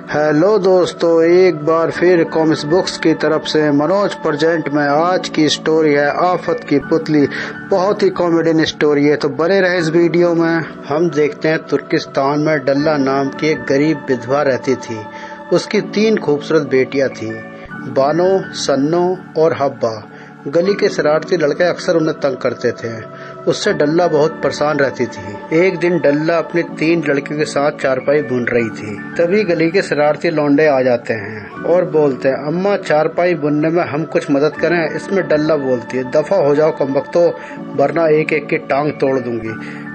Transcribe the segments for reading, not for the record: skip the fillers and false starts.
Hello दोस्तों, एक बार फिर कॉमिक्स बुक्स की तरफ से मनोज प्रेजेंट में आज की स्टोरी है आफत की पुतली। बहुत ही कॉमेडियन स्टोरी है, तो बने रहे इस वीडियो में। हम देखते हैं तुर्किस्तान में डल्ला नाम की एक गरीब विधवा रहती थी। उसकी 3 खूबसूरत बेटियां थी, बानो, सन्नो और हब्बा। गली के शरारती लड़के अक्सर उन्हें तंग करते थे। उससे डल्ला बहुत परेशान रहती थी। एक दिन डल्ला अपनी 3 लड़कियों के साथ चारपाई बुन रही थी। तभी गली के शरारती लौंडे आ जाते हैं और बोलते हैं, अम्मा चारपाई बुनने में हम कुछ मदद करें। इसमें डल्ला बोलती है, दफा हो जाओ कमबख्तो, वरना एक एक की टांग तोड़ दूंगी।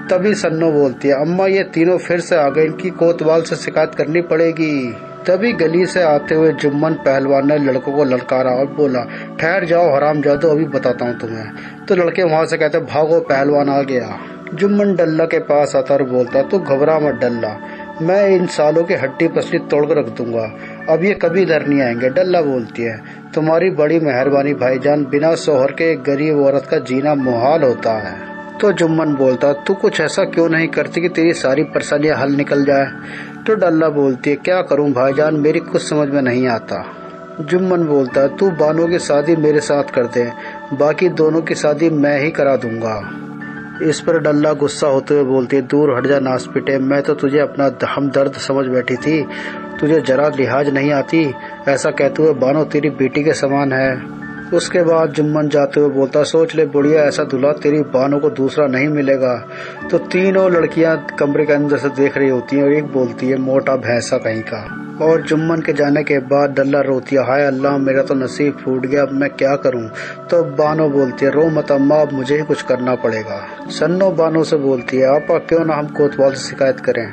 तभी सन्नो बोलती है, अम्मा ये तीनों फिर से आ गए, इनकी कोतवाल से शिकायत करनी पड़ेगी। तभी गली से आते हुए जुम्मन पहलवान ने लड़कों को ललकारा और बोला, ठहर जाओ हरामजादो, अभी बताता हूँ तुम्हें। तो लड़के वहाँ से कहते, भागो पहलवान आ गया। जुम्मन डल्ला के पास आता और बोलता, तू घबरा मत डल्ला, मैं इन सालों की हड्डी पसली तोड़कर रख दूंगा, अब ये कभी इधर नहीं आएंगे। डल्ला बोलती है, तुम्हारी बड़ी मेहरबानी भाईजान, बिना शौहर के एक गरीब औरत का जीना मुहाल होता है। तो जुम्मन बोलता, तू कुछ ऐसा क्यों नहीं करती कि तेरी सारी परेशानियां हल निकल जाए। तो डल्ला बोलती है, क्या करूं भाईजान, मेरी कुछ समझ में नहीं आता। जुम्मन बोलता है, तू बानो की शादी मेरे साथ कर दे, बाकी दोनों की शादी मैं ही करा दूंगा। इस पर डल्ला गुस्सा होते हुए बोलती है, दूर हट जा नासपिटे, मैं तो तुझे अपना हमदर्द समझ बैठी थी, तुझे जरा लिहाज नहीं आती। ऐसा कहते हुए बानो तेरी बेटी के समान है। उसके बाद जुम्मन जाते हुए बोलता, सोच ले बुढ़िया, ऐसा दूल्हा तेरी बानों को दूसरा नहीं मिलेगा। तो तीनों लड़कियां कमरे के अंदर से देख रही होती हैं और एक बोलती है, मोटा भैंसा कहीं का। और जुम्मन के जाने के बाद डल्ला रोती है, हाय अल्लाह, मेरा तो नसीब फूट गया, अब मैं क्या करूं। तो बानो बोलती है, रो मत अम्मा, अब मुझे ही कुछ करना पड़ेगा। सन्नो बानो से बोलती है, आपा क्यों ना हम कोतवाल से शिकायत करें।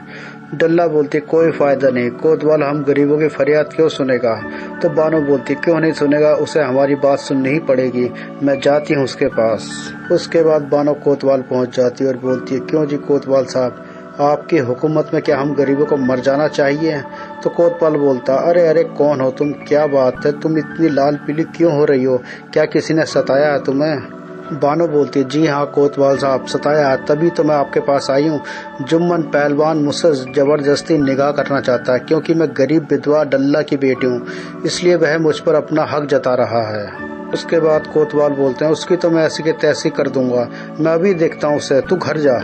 डल्ला बोलती, कोई फायदा नहीं, कोतवाल हम गरीबों की फरियाद क्यों सुनेगा। तो बानो बोलती, क्यों नहीं सुनेगा, उसे हमारी बात सुननी ही पड़ेगी, मैं जाती हूँ उसके पास। उसके बाद बानो कोतवाल पहुँच जाती है और बोलती है, क्यों जी कोतवाल साहब, आपकी हुकूमत में क्या हम गरीबों को मर जाना चाहिए। तो कोतवाल बोलता, अरे अरे कौन हो तुम, क्या बात है, तुम इतनी लाल पीली क्यों हो रही हो, क्या किसी ने सताया है तुम्हें। बानो बोलती है, जी हाँ कोतवाल साहब, सताया, तभी तो मैं आपके पास आई हूँ। जुम्मन पहलवान मुझसे जबरदस्ती निगाह करना चाहता है, क्योंकि मैं गरीब विधवा डल्ला की बेटी हूँ, इसलिए वह मुझ पर अपना हक जता रहा है। उसके बाद कोतवाल बोलते हैं, उसकी तो मैं ऐसी के तैसी कर दूंगा, मैं अभी देखता हूँ उसे, तू घर जा।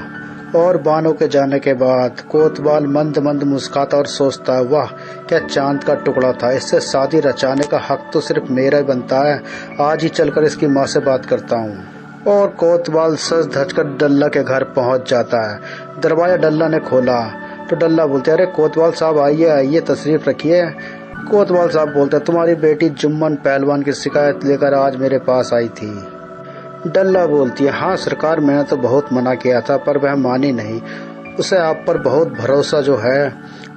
और बानो के जाने के बाद कोतवाल मंद मंद मुस्कुराता और सोचता है, वाह क्या चांद का टुकड़ा था, इससे शादी रचाने का हक तो सिर्फ मेरा ही बनता है, आज ही चलकर इसकी माँ से बात करता हूँ। और कोतवाल सज धज कर डल्ला के घर पहुंच जाता है। दरवाजा डल्ला ने खोला तो डल्ला बोलते, अरे कोतवाल साहब आइए आइए, तशरीफ रखिए। कोतवाल साहब बोलते, तुम्हारी बेटी जुम्मन पहलवान की शिकायत लेकर आज मेरे पास आई थी। डल्ला बोलती है, हाँ सरकार, मैंने तो बहुत मना किया था पर वह मानी नहीं, उसे आप पर बहुत भरोसा जो है।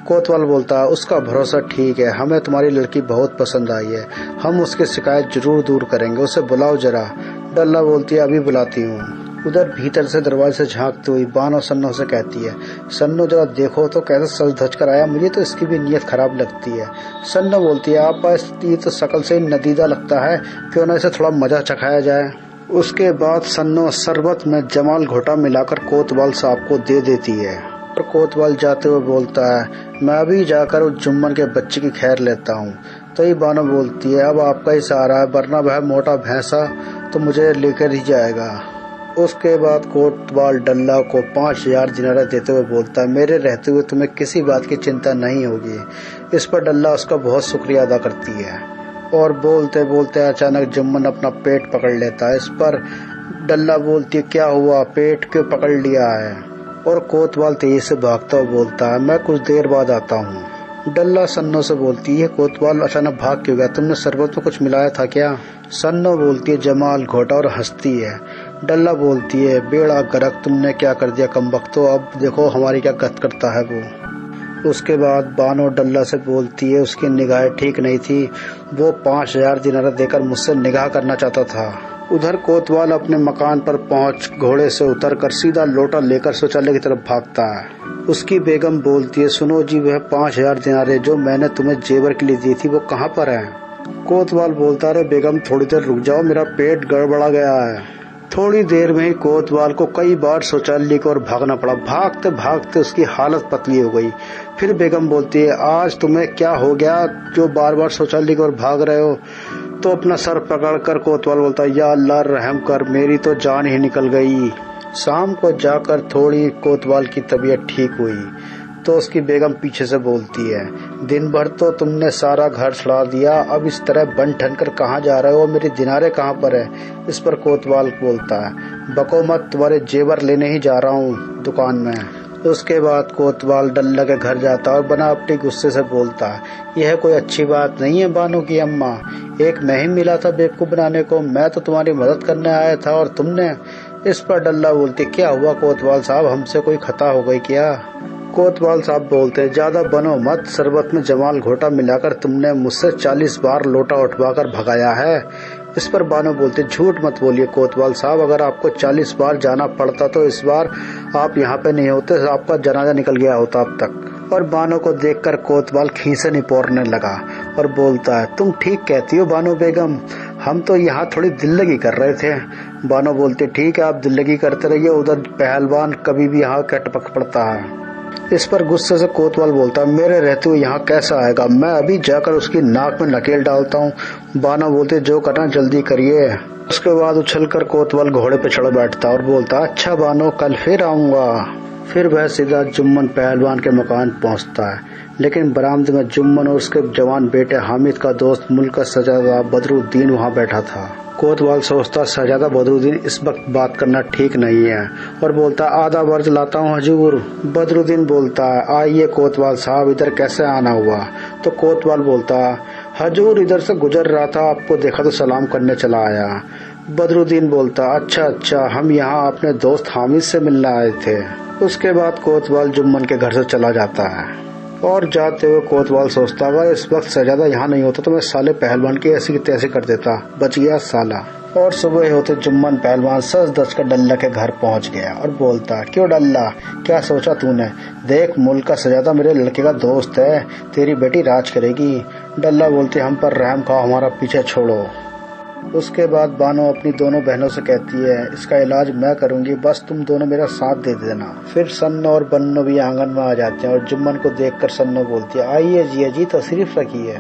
कोतवाल बोलता है, उसका भरोसा ठीक है, हमें तुम्हारी लड़की बहुत पसंद आई है, हम उसकी शिकायत जरूर दूर करेंगे, उसे बुलाओ जरा। डल्ला बोलती है, अभी बुलाती हूँ। उधर भीतर से दरवाजे से झांकती हुई बानो सन्नो से कहती है, सन्नो जरा देखो तो कैसे सज धज कर आया, मुझे तो इसकी भी नीयत खराब लगती है। सन्नो बोलती है, आप ये तो शकल से नदीदा लगता है, क्यों ना इसे थोड़ा मजा चखाया जाए। उसके बाद सन्नो शरबत में जमाल घोटा मिलाकर कोतवाल साहब को दे देती है और कोतवाल जाते हुए बोलता है, मैं अभी जाकर उस जुम्मन के बच्चे की खैर लेता हूँ। तो ये बानो बोलती है, अब आपका ही सहारा है, वरना वह मोटा भैंसा तो मुझे लेकर ही जाएगा। उसके बाद कोतवाल डल्ला को 5000 दिनार देते हुए बोलता है, मेरे रहते हुए तुम्हें किसी बात की चिंता नहीं होगी। इस पर डल्ला उसका बहुत शुक्रिया अदा करती है और बोलते बोलते अचानक जुम्मन अपना पेट पकड़ लेता है। इस पर डल्ला बोलती है, क्या हुआ, पेट क्यों पकड़ लिया है। और कोतवाल तेजी से भागता हुआ बोलता है, मैं कुछ देर बाद आता हूँ। डल्ला सन्नो से बोलती है, कोतवाल अचानक भाग क्यों गया, तुमने शरबत में कुछ मिलाया था क्या। सन्नो बोलती है, जमाल घोटा, और हंसती है। डल्ला बोलती है, बेड़ा गर्क, तुमने क्या कर दिया कमबख्तो, अब देखो हमारी क्या गत करता है वो। उसके बाद बानो डल्ला से बोलती है, उसकी निगाहें ठीक नहीं थी, वो 5000 दिनार देकर मुझसे निगाह करना चाहता था। उधर कोतवाल अपने मकान पर पहुंच घोड़े से उतरकर सीधा लोटा लेकर शौचालय की तरफ भागता है। उसकी बेगम बोलती है, सुनो जी, वह 5000 दिनारे जो मैंने तुम्हें जेवर के लिए दी थी वो कहाँ पर है। कोतवाल बोलता है, बेगम थोड़ी देर रुक जाओ, मेरा पेट गड़बड़ा गया है। थोड़ी देर में ही कोतवाल को कई बार शौचालय की ओर भागना पड़ा। भागते भागते उसकी हालत पतली हो गई। फिर बेगम बोलती है, आज तुम्हें क्या हो गया जो बार बार शौचालय की ओर भाग रहे हो? तो अपना सर पकड़कर कोतवाल बोलता है, या अल्लाह रहम कर, मेरी तो जान ही निकल गई। शाम को जाकर थोड़ी कोतवाल की तबीयत ठीक हुई तो उसकी बेगम पीछे से बोलती है, दिन भर तो तुमने सारा घर सड़ा दिया, अब इस तरह बन ठन कर कहाँ जा रहे हो? मेरी दिनारे कहाँ पर है? इस पर कोतवाल बोलता है, बको मत, तुम्हारे जेवर लेने ही जा रहा हूँ दुकान में। उसके बाद कोतवाल डल्ला के घर जाता और बना अपने गुस्से से बोलता है, यह कोई अच्छी बात नहीं है बानो की अम्मा, एक मैं ही मिला था बेवकूफ़ बनाने को, मैं तो तुम्हारी मदद करने आया था और तुमने। इस पर डल्ला बोलती, क्या हुआ कोतवाल साहब, हमसे कोई खता हो गई क्या? कोतवाल साहब बोलते हैं, ज्यादा बनो मत, शरबत में जमाल घोटा मिलाकर तुमने मुझसे 40 बार लोटा उठवाकर भगाया है। इस पर बानो बोलते, झूठ मत बोलिए कोतवाल साहब, अगर आपको 40 बार जाना पड़ता तो इस बार आप यहाँ पे नहीं होते, आपका जनाजा निकल गया होता अब तक। और बानो को देखकर कोतवाल खीसे निपोरने लगा और बोलता है, तुम ठीक कहती हो बानो बेगम, हम तो यहाँ थोड़ी दिल्लगी कर रहे थे। बानो बोलते, ठीक है आप दिल्लगी करते रहिए, उधर पहलवान कभी भी यहाँ का टपक पड़ता है। इस पर गुस्से से कोतवाल बोलता, मेरे रहते हुए यहाँ कैसा आएगा, मैं अभी जाकर उसकी नाक में नकेल डालता हूँ। बानो बोलते, जो करना जल्दी करिए। उसके बाद उछलकर कोतवाल घोड़े पे चढ़ बैठता और बोलता, अच्छा बानो, कल फिर आऊंगा। फिर वह सीधा जुम्मन पहलवान के मकान पहुंचता है, लेकिन बरामदे में जुम्मन और उसके जवान बेटे हामिद का दोस्त मुल्क का शहजादा बदरुद्दीन वहां बैठा था। कोतवाल सोचता, शहजादा बदरुद्दीन इस वक्त बात करना ठीक नहीं है और बोलता, आधा वर्ज लाता हूँ हजूर। बदरुद्दीन बोलता, आइए कोतवाल साहब, इधर कैसे आना हुआ? तो कोतवाल बोलता, हजूर इधर से गुजर रहा था, आपको देखा तो सलाम करने चला आया। बदरुद्दीन बोलता, अच्छा, हम यहाँ अपने दोस्त हामिद से मिलने आए थे। उसके बाद कोतवाल जुम्मन के घर से चला जाता है और जाते हुए कोतवाल सोचता, अगर इस वक्त शहजादा यहाँ नहीं होता तो मैं साले पहलवान की ऐसी की तैसी कर देता, बच गया साला। और सुबह होते जुम्मन पहलवान सच धज कर डल्ला के घर पहुँच गया और बोलता, क्यों डल्ला, क्या सोचा तूने? देख, मुल्क का शहजादा मेरे लड़के का दोस्त है, तेरी बेटी राज करेगी। डल्ला बोलती, हम पर रहम खाओ, हमारा पीछे छोड़ो। उसके बाद बानो अपनी दोनों बहनों से कहती है, इसका इलाज मैं करूंगी, बस तुम दोनों मेरा साथ दे देना। फिर सन्नो और बन्नो भी आंगन में आ जाते हैं और जुम्मन को देखकर सन्नो बोलती है, आइए जिया जी, तशरीफ रखिए।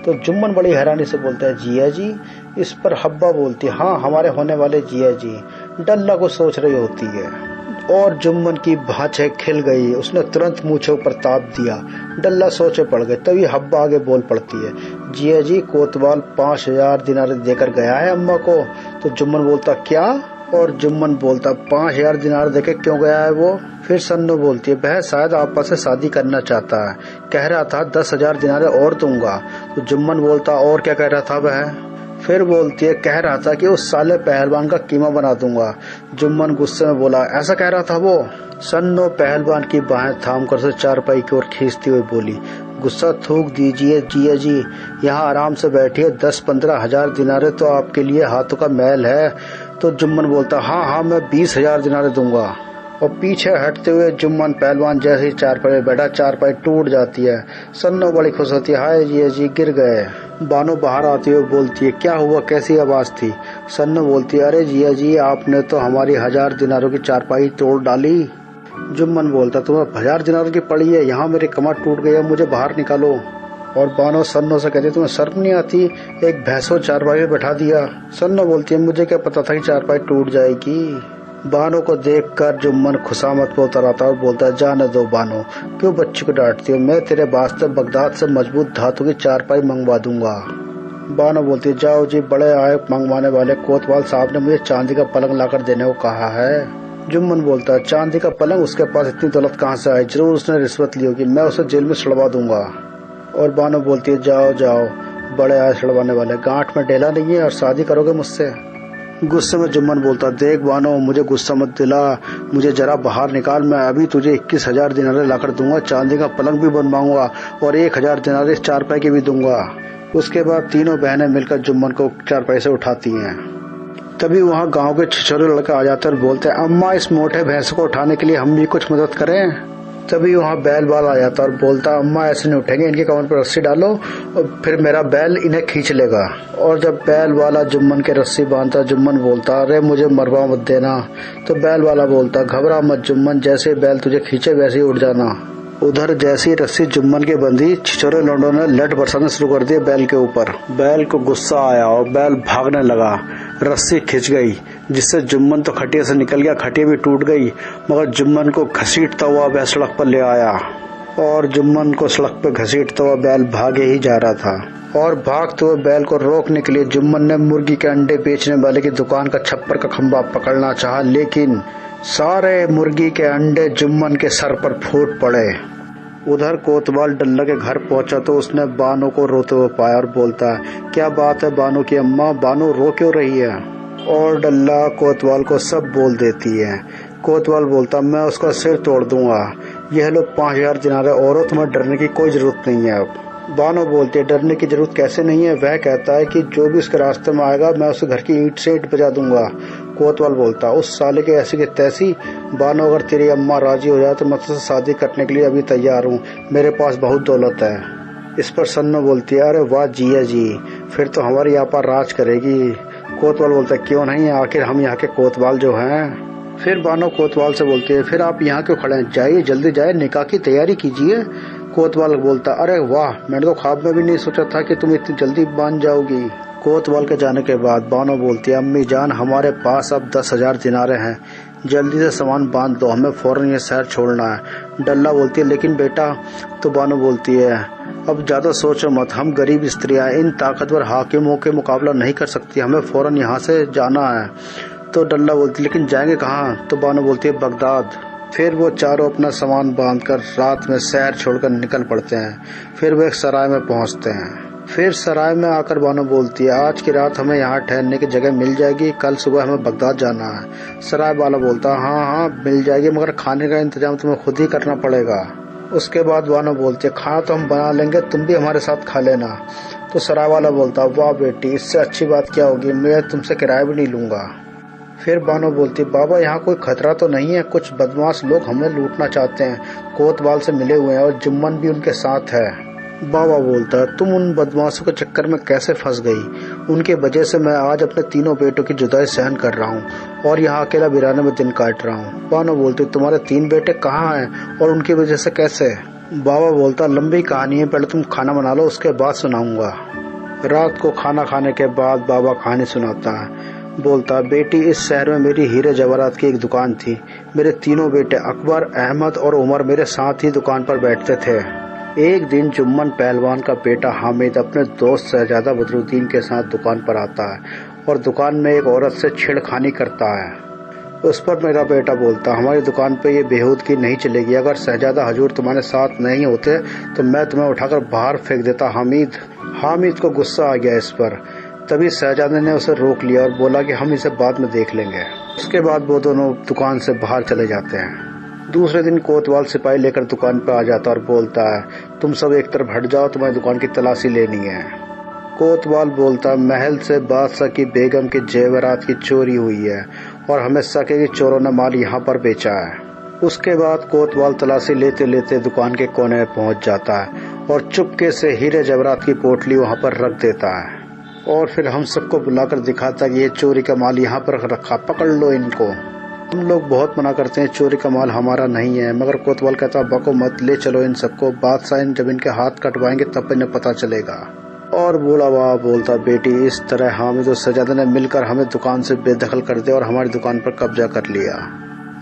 तो जुम्मन बड़ी हैरानी से बोलता है, जिया जी? इस पर हब्बा बोलती है, हाँ, हमारे होने वाले जिया जी। डल्ला को सोच रही होती है और जुम्मन की भांछें खिल गई, उसने तुरंत मूछों पर ताप दिया। डल्ला सोचे पड़ गए, तभी हब्बा आगे बोल पड़ती है, जिया जी, कोतवाल 5000 दिनार देकर गया है अम्मा को। तो जुम्मन बोलता, क्या? और जुम्मन बोलता, 5000 दिनार देके क्यों गया है वो? फिर सन्नो बोलती है, वह शायद आपस से शादी करना चाहता है, कह रहा था 10,000 दिनारे और दूंगा। तो जुम्मन बोलता, और क्या कह रहा था वह? फिर बोलती है, कह रहा था कि उस साले पहलवान का कीमा बना दूंगा। जुम्मन गुस्से में बोला, ऐसा कह रहा था वो? सन्नो पहलवान की बाहें थाम कर उसे चारपाई की ओर खींचती हुई बोली, गुस्सा थूक दीजिए जिया जी, यहाँ आराम से बैठिए, 10-15 हजार दिनारे तो आपके लिए हाथों का मैल है। तो जुम्मन बोलता, हाँ, मैं 20,000 दिनारे दूंगा। और पीछे हटते हुए जुम्मन पहलवान जैसे ही चारपाई बैठा, चारपाई टूट जाती है। सन्नो बड़ी खुश होती है, हाय जिया जी, गिर गए। बानो बाहर आती हुई बोलती है, क्या हुआ, कैसी आवाज थी? सन्नो बोलती है, अरे जिया जी, आपने तो हमारी 1000 दिनारों की चारपाई तोड़ डाली। जुम्मन बोलता, तुम्हें 1000 दिनारों की पड़ी है, यहाँ मेरी कमर टूट गई है, मुझे बाहर निकालो। और बानो सन्नो से कहती, तुम्हें शर्म नहीं आती, एक भैंसो चारपाई में बैठा दिया। सन्नो बोलती है, मुझे क्या पता था कि चारपाई टूट जाएगी। बानो को देखकर जुम्मन खुशामत पे उतर आता और बोलता है, जाने दो बानो, क्यों बच्ची को डांटती हो, मैं तेरे वास्ते बगदाद से मजबूत धातु की चारपाई मंगवा दूंगा। बानो बोलती है, जाओ जी, बड़े आए मंगवाने वाले कोतवाल साहब ने मुझे चांदी का पलंग लाकर देने को कहा है। जुम्मन बोलता है, चांदी का पलंग, उसके पास इतनी दौलत कहाँ से आई, जरूर उसने रिश्वत ली होगी, मैं उसे जेल में सड़वा दूंगा। और बानो बोलती है, जाओ, बड़े आए सड़वाने वाले, गांठ में डेला नहीं है और शादी करोगे मुझसे? गुस्से में जुम्मन बोलता, देख बानो, मुझे गुस्सा मत दिला, मुझे जरा बाहर निकाल, मैं अभी तुझे 21,000 दिनारे लाकर दूंगा, चांदी का पलंग भी बनवाऊंगा और 1000 दिनारे चारपाई के भी दूंगा। उसके बाद तीनों बहनें मिलकर जुम्मन को चारपाई से उठाती हैं। तभी वहाँ गांव के छिछोरे लड़के आ जाते और बोलते हैं, अम्मा, इस मोटे भैंस को उठाने के लिए हम भी कुछ मदद करें। तभी वहाँ बैल वाला आ जाता और बोलता अम्मा ऐसे नहीं उठेंगे, इनके कमर पर रस्सी डालो और फिर मेरा बैल इन्हें खींच लेगा। और जब बैल वाला जुम्मन के रस्सी बांधता, जुम्मन बोलता अरे मुझे मरवा मत देना। तो बैल वाला बोलता घबरा मत जुम्मन, जैसे बैल तुझे खींचे वैसे ही उड़ जाना। उधर जैसी रस्सी जुम्मन के बंधी, छिछोरे लौंडों ने लठ बरसाना शुरू कर दिया बैल के ऊपर। बैल को गुस्सा आया और बैल भागने लगा। रस्सी खिंच गई जिससे जुम्मन तो खटिया से निकल गया, खटिया भी टूट गई, मगर जुम्मन को घसीटता हुआ वह सड़क पर ले आया और जुम्मन को सड़क पर घसीटता हुआ बैल भागे ही जा रहा था। और भागते हुए बैल को रोकने के लिए जुम्मन ने मुर्गी के अंडे बेचने वाले की दुकान का छप्पर का खंभा पकड़ना चाहा, लेकिन सारे मुर्गी के अंडे जुम्मन के सर पर फूट पड़े। उधर कोतवाल डल्ला के घर पहुंचा तो उसने बानो को रोते हुए पाया और बोलता क्या बात है बानो की अम्मा, बानो रो क्यों रही है? और डल्ला कोतवाल को सब बोल देती है। कोतवाल बोलता मैं उसका सिर तोड़ दूंगा, यह लो 5000 दिनारे और तुम्हें डरने की कोई जरूरत नहीं है। अब बानो बोलती है डरने की जरूरत कैसे नहीं है? वह कहता है कि जो भी उसके रास्ते में आएगा मैं उसे घर की ईंट से ईंट बजा दूंगा। कोतवाल बोलता उस साले के ऐसी की तैसी, बानो अगर तेरी अम्मा राजी हो जाए तो मैं तुझसे शादी करने के लिए अभी तैयार हूँ, मेरे पास बहुत दौलत है। इस पर सन्नो बोलती है अरे वाह जिया जी, फिर तो हमारी यहाँ पर राज करेगी। कोतवाल बोलता है क्यों नहीं, आखिर हम यहाँ के कोतवाल जो हैं। फिर बानो कोतवाल से बोलती है फिर आप यहाँ क्यों खड़े हैं, जाइए जल्दी जाए, निकाह की तैयारी कीजिए। कोतवाल बोलता अरे वाह, मैंने तो ख्वाब में भी नहीं सोचा था कि तुम इतनी जल्दी मान जाओगी। कोतवाल के जाने के बाद बानो बोलती है अम्मी जान हमारे पास अब 10,000 दिनारे हैं, जल्दी से सामान बांध दो, हमें फौरन ये शहर छोड़ना है। डल्ला बोलती है लेकिन बेटा, तो बानो बोलती है अब ज़्यादा सोचो मत, हम गरीब स्त्रियाँ इन ताकतवर हाकिमों के मुकाबला नहीं कर सकती, हमें फौरन यहाँ से जाना है। तो डल्ला बोलती लेकिन जाएंगे कहाँ? तो बानो बोलती है बगदाद। फिर वो चारों अपना सामान बांधकर रात में शहर छोड़कर निकल पड़ते हैं। फिर वो एक सराय में पहुंचते हैं। फिर सराय में आकर बानो बोलती है आज की रात हमें यहाँ ठहरने की जगह मिल जाएगी, कल सुबह हमें बगदाद जाना है। सराय वाला बोलता हाँ हाँ मिल जाएगी, मगर खाने का इंतजाम तुम्हें खुद ही करना पड़ेगा। उसके बाद बानो बोलती है खाना तो हम बना लेंगे, तुम भी हमारे साथ खा लेना। तो सराय वाला बोलता वाह बेटी, इससे अच्छी बात क्या होगी, मैं तुमसे किराया भी नहीं लूंगा। फिर बानो बोलती बाबा यहाँ कोई खतरा तो नहीं है, कुछ बदमाश लोग हमें लूटना चाहते हैं, कोतवाल से मिले हुए हैं और जुम्मन भी उनके साथ है। बाबा बोलता तुम उन बदमाशों के चक्कर में कैसे फंस गई, उनके वजह से मैं आज अपने तीनों बेटों की जुदाई सहन कर रहा हूँ और यहाँ अकेला बिराने में दिन काट रहा हूँ। बानो बोलती तुम्हारे 3 बेटे कहाँ हैं और उनकी वजह से कैसे? बाबा बोलता लंबी कहानी है, पहले तुम खाना बना लो उसके बाद सुनाऊंगा। रात को खाना खाने के बाद बाबा कहानी सुनाता है। बोलता बेटी इस शहर में मेरी हीरे जवाहरात की एक दुकान थी, मेरे तीनों बेटे अकबर, अहमद और उमर मेरे साथ ही दुकान पर बैठते थे। एक दिन जुम्मन पहलवान का बेटा हामिद अपने दोस्त शहजादा बदरुद्दीन के साथ दुकान पर आता है और दुकान में एक औरत से छेड़खानी करता है। उस पर मेरा बेटा बोलता हमारी दुकान पे ये बेहूदगी नहीं चलेगी, अगर शहजादा हजूर तुम्हारे साथ नहीं होते तो मैं तुम्हें उठाकर बाहर फेंक देता। हामिद को गुस्सा आ गया इस पर, तभी शहजादे ने उसे रोक लिया और बोला कि हम इसे बाद में देख लेंगे। उसके बाद वो दोनों दुकान से बाहर चले जाते हैं। दूसरे दिन कोतवाल सिपाही लेकर दुकान पर आ जाता और बोलता है तुम सब एक तरफ हट जाओ, तुम्हें दुकान की तलाशी लेनी है। कोतवाल बोलता महल से बादशाह की बेगम के जेवरात की चोरी हुई है और हमें शक है कि चोरों ने माल यहाँ पर बेचा है। उसके बाद कोतवाल तलाशी लेते लेते दुकान के कोने में पहुंच जाता है और चुपके से हीरे जवाहरात की पोटली वहां पर रख देता है और फिर हम सबको बुलाकर दिखाता कि ये चोरी का माल यहाँ पर रखा, पकड़ लो इनको। हम लोग बहुत मना करते हैं चोरी का माल हमारा नहीं है, मगर कोतवाल कहता बको मत, ले चलो इन सबको, बादशाह जब इनके हाथ कटवाएंगे तब इन्हें पता चलेगा। और बूढ़ा बाबा बोलता बेटी इस तरह हामिद और शहजादे ने मिलकर हमें दुकान से बेदखल कर दिया और हमारी दुकान पर कब्जा कर लिया।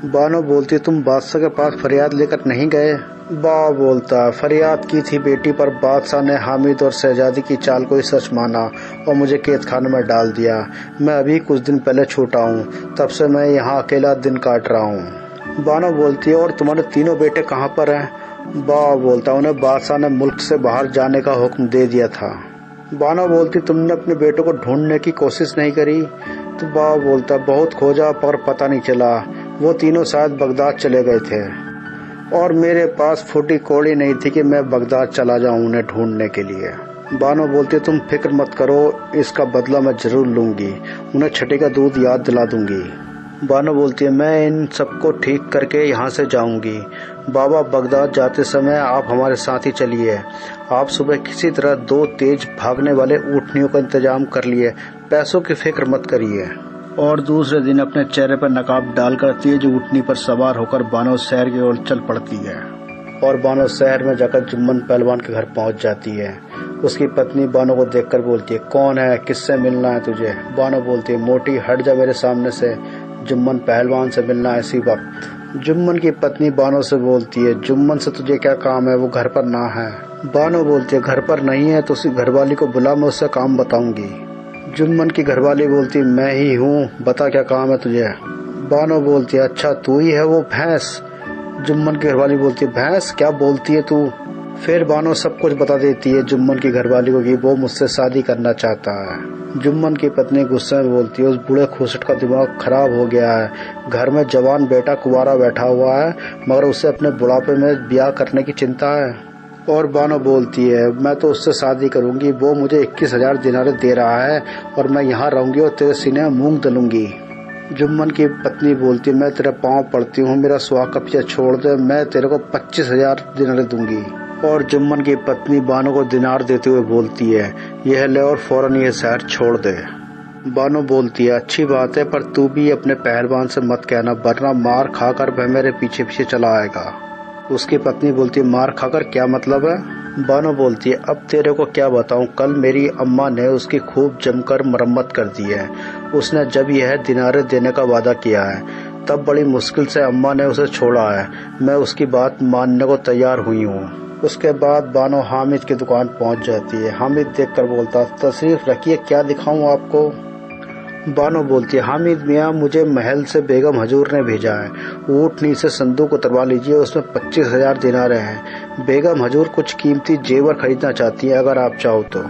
बानो बोलती तुम बादशाह के पास फरियाद लेकर नहीं गए? बाबा बोलता फरियाद की थी बेटी, पर बादशाह ने हामिद और शहजादी की चाल को ही सच माना और मुझे कैद खाने में डाल दिया। मैं अभी कुछ दिन पहले छूटा हूँ, तब से मैं यहाँ अकेला दिन काट रहा हूँ। बानो बोलती है और तुम्हारे तीनों बेटे कहाँ पर हैं? बाबा बोलता उन्हें बादशाह ने मुल्क से बाहर जाने का हुक्म दे दिया था। बानो बोलती तुमने अपने बेटों को ढूंढने की कोशिश नहीं करी? तो बाबा बोलता बहुत खोजा पर पता नहीं चला, वो तीनों शायद बगदाद चले गए थे और मेरे पास फूटी कौड़ी नहीं थी कि मैं बगदाद चला जाऊं उन्हें ढूंढने के लिए। बानो बोलती तुम फिक्र मत करो, इसका बदला मैं जरूर लूंगी, उन्हें छठी का दूध याद दिला दूंगी। बानो बोलती है मैं इन सबको ठीक करके यहाँ से जाऊंगी। बाबा बगदाद जाते समय आप हमारे साथ ही चलिए। आप सुबह किसी तरह 2 तेज भागने वाले ऊँटनियों का इंतजाम कर लिए, पैसों की फिक्र मत करिए। और दूसरे दिन अपने चेहरे पर नकाब डालकर तेज ऊँटनी पर सवार होकर बानो शहर की ओर चल पड़ती है। और बानो शहर में जाकर जुम्मन पहलवान के घर पहुंच जाती है। उसकी पत्नी बानो को देखकर बोलती है कौन है, किससे मिलना है तुझे? बानो बोलती है मोटी हट जा मेरे सामने से, जुम्मन पहलवान से मिलना है इसी वक्त। जुम्मन की पत्नी बानो से बोलती है जुम्मन से तुझे क्या काम है, वो घर पर ना है। बानो बोलती है घर पर नहीं है तो उसी घरवाली को बुला, मैं उससे काम बताऊंगी। जुम्मन की घरवाली बोलती है मैं ही हूँ, बता क्या काम है तुझे। बानो बोलती है अच्छा तू ही है वो भैंस। जुम्मन की घरवाली बोलती है भैंस, क्या बोलती है तू? फिर बानो सब कुछ बता देती है जुम्मन की घरवाली को कि वो मुझसे शादी करना चाहता है। जुम्मन की पत्नी गुस्से में बोलती है उस बूढ़े खूसट का दिमाग खराब हो गया है, घर में जवान बेटा कुंवारा बैठा हुआ है मगर उसे अपने बुढ़ापे में ब्याह करने की चिंता है। और बानो बोलती है मैं तो उससे शादी करूंगी, वो मुझे 21,000 दिनारे दे रहा है और मैं यहाँ रहूंगी और तेरे सीने में मूंग दलूंगी। जुम्मन की पत्नी बोलती है मैं तेरे पाँव पड़ती हूँ, मेरा सुहाग का पीछा छोड़ दे, मैं तेरे को 25,000 दिनारे दूंगी। और जुम्मन की पत्नी बानो को दिनार देते हुए बोलती है यह ले और फौरन यह शहर छोड़ दे। बानो बोलती है अच्छी बात है पर तू भी अपने पहलवान से मत कहना वरना मार खाकर वह मेरे पीछे पीछे चला आएगा। उसकी पत्नी बोलती है मार खाकर क्या मतलब है? बानो बोलती है अब तेरे को क्या बताऊं, कल मेरी अम्मा ने उसकी खूब जमकर मरम्मत कर दी है। उसने जब यह दिनारे देने का वादा किया है तब बड़ी मुश्किल से अम्मा ने उसे छोड़ा है, मैं उसकी बात मानने को तैयार हुई हूँ। उसके बाद बानो हामिद की दुकान पहुंच जाती है। हामिद देखकर बोलता तशरीफ रखिए, क्या दिखाऊं आपको? बानो बोलती है हामिद मियाँ मुझे महल से बेगम हजूर ने भेजा है, ऊँटनी से संदूक उतरवा लीजिए, उसमें 25,000 दिनारे हैं। बेगम हजूर कुछ कीमती जेवर खरीदना चाहती है अगर आप चाहो तो।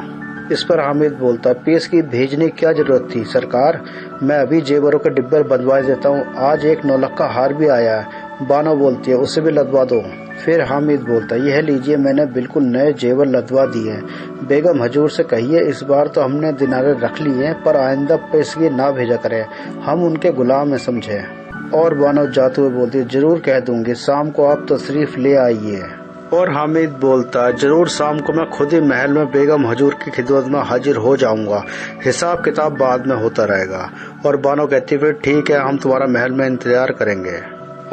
इस पर हामिद बोलता पेश की भेजने की क्या जरूरत थी सरकार, मैं अभी जेवरों के डिब्बे बदलवा देता हूँ, आज एक 9 लाख का हार भी आया है। बानो बोलती है उसे भी लदवा दो। फिर हामिद बोलता यह लीजिए मैंने बिल्कुल नए जेवर लदवा दिए हैं, बेगम हजूर से कहिए इस बार तो हमने दिनारे रख लिए हैं पर आइंदा पेशगी ना भेजा करें, हम उनके गुलाम हैं समझे। और बानो जाते हुए बोलती जरूर कह दूंगी, शाम को आप तशरीफ ले आइए। और हामिद बोलता जरूर शाम को मैं खुद ही महल में बेगम हजूर की खिदमत में हाजिर हो जाऊंगा, हिसाब किताब बाद में होता रहेगा। और बानो कहती फिर ठीक है हम तुम्हारा महल में इंतजार करेंगे।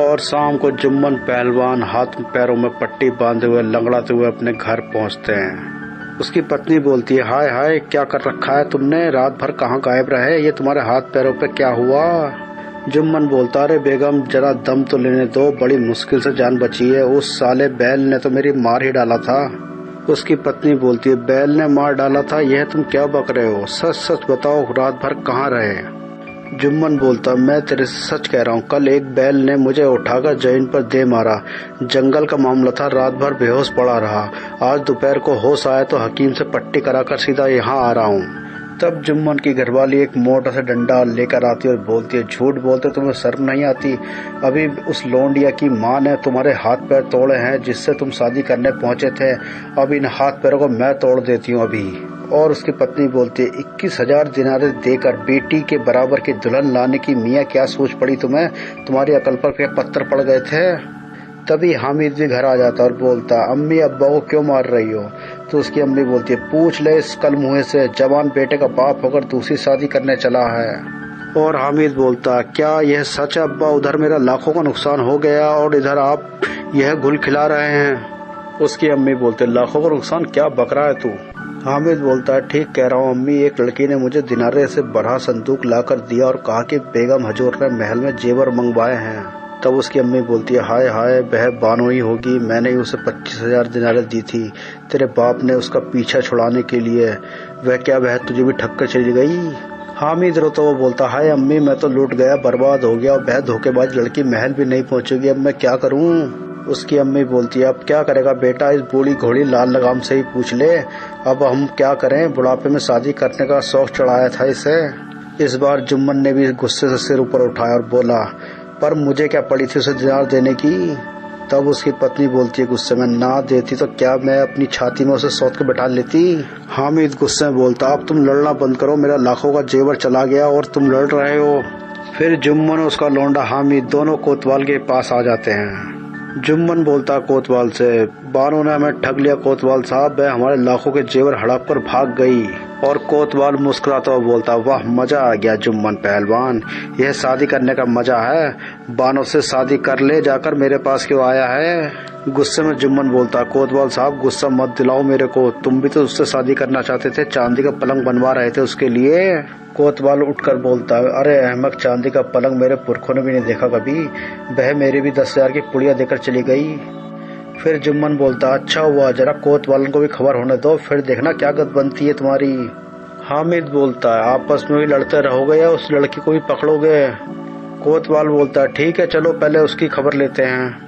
और शाम को जुम्मन पहलवान हाथ पैरों में पट्टी बांधे हुए लंगड़ाते हुए अपने घर पहुंचते हैं। उसकी पत्नी बोलती है हाय हाय क्या कर रखा है तुमने, रात भर कहाँ गायब रहे, ये तुम्हारे हाथ पैरों पे क्या हुआ? जुम्मन बोलता अरे बेगम जरा दम तो लेने दो, बड़ी मुश्किल से जान बची है, उस साले बैल ने तो मेरी मार ही डाला था। उसकी पत्नी बोलती है बैल ने मार डाला था, यह तुम क्या बक रहे हो, सच सच बताओ रात भर कहाँ रहे? जुम्मन बोलता मैं तेरे से सच कह रहा हूँ, कल एक बैल ने मुझे उठाकर जमीन पर दे मारा, जंगल का मामला था, रात भर बेहोश पड़ा रहा, आज दोपहर को होश आया तो हकीम से पट्टी कराकर सीधा यहाँ आ रहा हूँ। तब जुम्मन की घरवाली एक मोटा सा डंडा लेकर आती और बोलती है झूठ बोलते तुम्हें शर्म नहीं आती, अभी उस लोंडिया की माँ ने तुम्हारे हाथ पैर तोड़े हैं जिससे तुम शादी करने पहुंचे थे, अब इन हाथ पैरों को मैं तोड़ देती हूँ अभी। और उसकी पत्नी बोलती है 21,000 दिनारे देकर बेटी के बराबर की दुल्हन लाने की मियाँ क्या सोच पड़ी तुम्हें, तुम्हारी अकल पर क्या पत्थर पड़ गए थे? तभी हामिद भी घर आ जाता और बोलता अम्मी अब्बा को क्यों मार रही हो? तो उसकी अम्मी बोलती है पूछ ले इस कल मुँह से, जवान बेटे का बाप होकर दूसरी शादी करने चला है। और हामिद बोलता क्या यह सच है अब्बा, उधर मेरा लाखों का नुकसान हो गया और इधर आप यह गुल खिला रहे हैं। उसकी अम्मी बोलते लाखों का नुकसान, क्या बक रहा है तू? हामिद बोलता है ठीक कह रहा हूँ अम्मी, एक लड़की ने मुझे दिनारे से बड़ा संदूक लाकर दिया और कहा कि बेगम हजूर ने महल में जेवर मंगवाए हैं। तब उसकी अम्मी बोलती है हाय हाय वह बानो ही होगी, मैंने ही उसे 25,000 दिनारे दी थी तेरे बाप ने उसका पीछा छुड़ाने के लिए, वह क्या वह तुझे भी ठग कर चली गई? हामिद रोता वो बोलता हाय अम्मी मैं तो लूट गया, बर्बाद हो गया, वह धोखेबाज लड़की महल भी नहीं पहुंचेगी, अब मैं क्या करूं? उसकी अम्मी बोलती है अब क्या करेगा बेटा, इस बूढ़ी घोड़ी लाल लगाम से ही पूछ ले, अब हम क्या करें, बुढ़ापे में शादी करने का शौक चढ़ाया था इसे। इस बार जुम्मन ने भी गुस्से से सिर ऊपर उठाया और बोला पर मुझे क्या पड़ी थी उसे दिनार देने की? तब उसकी पत्नी बोलती है गुस्से में ना देती तो क्या मैं अपनी छाती में उसे सौत के बैठा लेती? हामिद गुस्से में बोलता अब तुम लड़ना बंद करो, मेरा लाखों का जेवर चला गया और तुम लड़ रहे हो। फिर जुम्मन और उसका लौंडा हामिद दोनों कोतवाल के पास आ जाते हैं। जुम्मन बोलता कोतवाल से, बानो ने हमें ठग लिया कोतवाल साहब, वह हमारे लाखों के जेवर हड़प कर भाग गई। और कोतवाल मुस्कुराता हुआ बोलता, वाह मजा आ गया जुम्मन पहलवान, यह शादी करने का मजा है, बानो से शादी कर ले, जाकर मेरे पास क्यों आया है। गुस्से में जुम्मन बोलता, कोतवाल साहब गुस्सा मत दिलाओ मेरे को, तुम भी तो उससे शादी करना चाहते थे, चांदी का पलंग बनवा रहे थे उसके लिए। कोतवाल उठकर बोलता, अरे अहमक, चांदी का पलंग मेरे पुरखों ने भी नहीं देखा कभी, वह मेरी भी 10,000 की पुड़िया देकर चली गई। फिर जुम्मन बोलता, अच्छा हुआ, जरा कोतवालन को भी खबर होने दो, फिर देखना क्या गत बनती है तुम्हारी। हामिद बोलता है, आपस में भी लड़ते रहोगे या उस लड़की को भी पकड़ोगे। कोतवाल बोलता है, ठीक है चलो पहले उसकी खबर लेते हैं।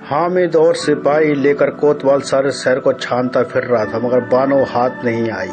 हामिद और सिपाही लेकर कोतवाल सारे शहर को छानता फिर रहा था, मगर बानो हाथ नहीं आई।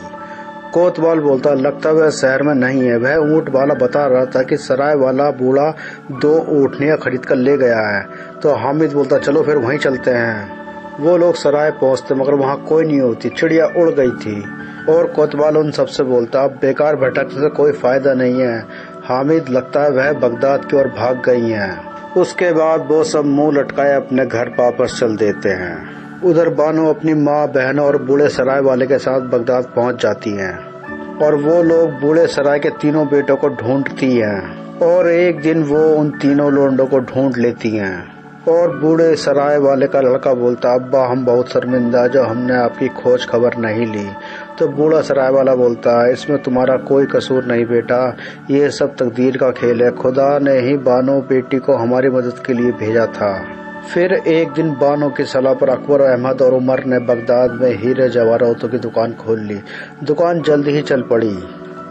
कोतवाल बोलता, लगता वह शहर में नहीं है, वह ऊँट वाला बता रहा था कि सराय वाला बूढ़ा 2 ऊँटनियाँ खरीद कर ले गया है। तो हामिद बोलता, चलो फिर वहीं चलते हैं। वो लोग सराय पहुंचते, मगर वहाँ कोई नहीं होती, चिड़िया उड़ गई थी। और कोतवाल उन सबसे बोलता, अब बेकार भटकने से कोई फायदा नहीं है, हामिद लगता है वह बगदाद की ओर भाग गई हैं। उसके बाद वो सब मुंह लटकाए अपने घर वापस चल देते हैं। उधर बानो अपनी माँ, बहनों और बूढ़े सराय वाले के साथ बगदाद पहुंच जाती हैं और वो लोग बूढ़े सराय के तीनों बेटों को ढूंढती हैं। और एक दिन वो उन तीनों लोंडों को ढूंढ लेती हैं। और बूढ़े सराय वाले का लड़का बोलता, अब्बा हम बहुत शर्मिंदा जो हमने आपकी खोज खबर नहीं ली। तो बूढ़ा सराय वाला बोलता, इसमें तुम्हारा कोई कसूर नहीं बेटा, ये सब तकदीर का खेल है, खुदा ने ही बानो बेटी को हमारी मदद के लिए भेजा था। फिर एक दिन बानो की सलाह पर अकबर, अहमद और उमर ने बगदाद में हीरे जवाहरातों की दुकान खोल ली। दुकान जल्द ही चल पड़ी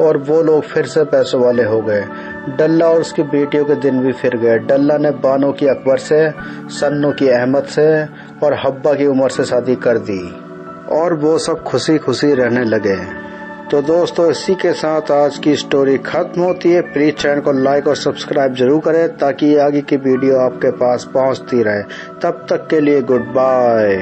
और वो लोग फिर से पैसों वाले हो गए। डल्ला और उसकी बेटियों के दिन भी फिर गए। डल्ला ने बानो की अकबर से, सन्नू की अहमद से और हब्बा की उमर से शादी कर दी और वो सब खुशी खुशी रहने लगे। तो दोस्तों इसी के साथ आज की स्टोरी खत्म होती है। प्लीज चैनल को लाइक और सब्सक्राइब जरूर करें ताकि आगे की वीडियो आपके पास पहुंचती रहे। तब तक के लिए गुड बाय।